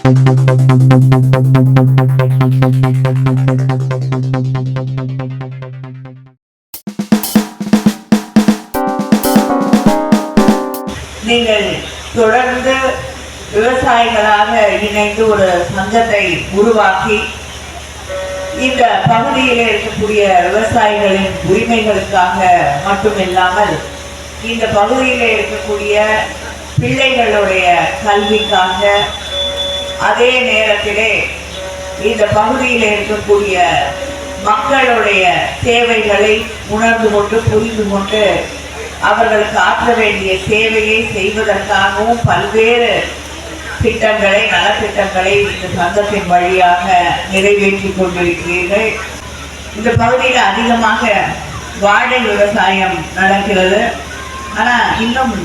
நீங்கள் தொடர்ந்து விவசாயிகளாக இணைந்து ஒரு சங்கத்தை உருவாக்கி இந்த பகுதியில் இருக்கக்கூடிய விவசாயிகளின் உரிமைகளுக்காக மட்டுமில்லாமல் இந்த பகுதியில் இருக்கக்கூடிய பிள்ளைகளுடைய கல்விக்காக, அதே நேரத்திலே இந்த பகுதியில் இருக்கக்கூடிய மக்களுடைய தேவைகளை உணர்ந்து கொண்டு புரிந்து கொண்டு அவர்களுக்கு ஆற்ற வேண்டிய சேவையை செய்வதற்காகவும் பல்வேறு திட்டங்களை, நலத்திட்டங்களை இந்த சங்கத்தின் வழியாக நிறைவேற்றி கொண்டிருக்கிறீர்கள். இந்த பகுதியில் அதிகமாக வாழை விவசாயம் நடக்கிறது. ஆனால் இன்னும்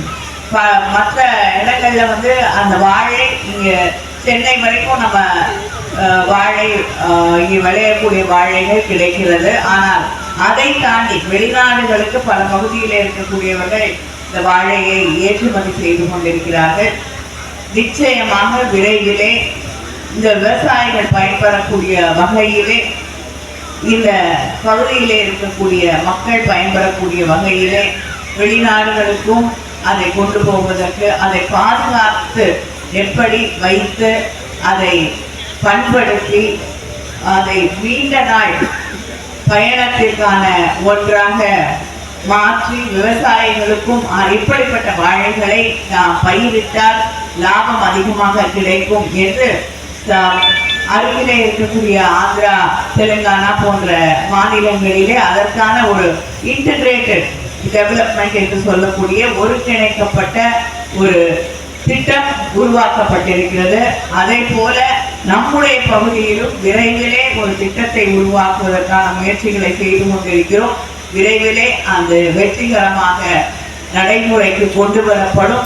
மற்ற இடங்களில் அந்த வாழை இங்கே சென்னை வரைக்கும் நம்ம வாழை இங்கே விளையக்கூடிய வாழைகள் கிடைக்கிறது. ஆனால் அதை தாண்டி வெளிநாடுகளுக்கு பல பகுதியில் இருக்கக்கூடியவர்கள் இந்த வாழையை ஏற்றுமதி செய்து கொண்டிருக்கிறார்கள். நிச்சயமாக விரைவிலே இந்த விவசாயிகள் பயன்பெறக்கூடிய வகையிலே, இந்த பகுதியிலே இருக்கக்கூடிய மக்கள் பயன்பெறக்கூடிய வகையிலே வெளிநாடுகளுக்கும் அதை கொண்டு போவதற்கு, அதை பாதுகாத்து எப்படி வைத்து அதை பண்படுத்தி அதை நீண்ட நாள் பயணத்திற்கான ஒன்றாக மாற்றி விவசாயிகளுக்கும் இப்படிப்பட்ட வாழைகளை நாம் பயிரிட்டால் லாபம் அதிகமாக கிடைக்கும் என்று அருகிலே இருக்கக்கூடிய ஆந்திரா, தெலுங்கானா போன்ற மாநிலங்களிலே அதற்கான ஒரு இன்டகிரேட்டட் டெவலப்மெண்ட் என்று சொல்லக்கூடிய ஒருங்கிணைக்கப்பட்ட ஒரு திட்டம் உருவாக்கப்பட்டிருக்கிறது. அதே போல நம்முடைய பகுதியிலும் விரைவிலே ஒரு திட்டத்தை உருவாக்குவதற்கான முயற்சிகளை செய்து கொண்டிருக்கிறோம். விரைவிலே அந்த வெற்றிகரமாக நடைமுறைக்கு கொண்டு வரப்படும்.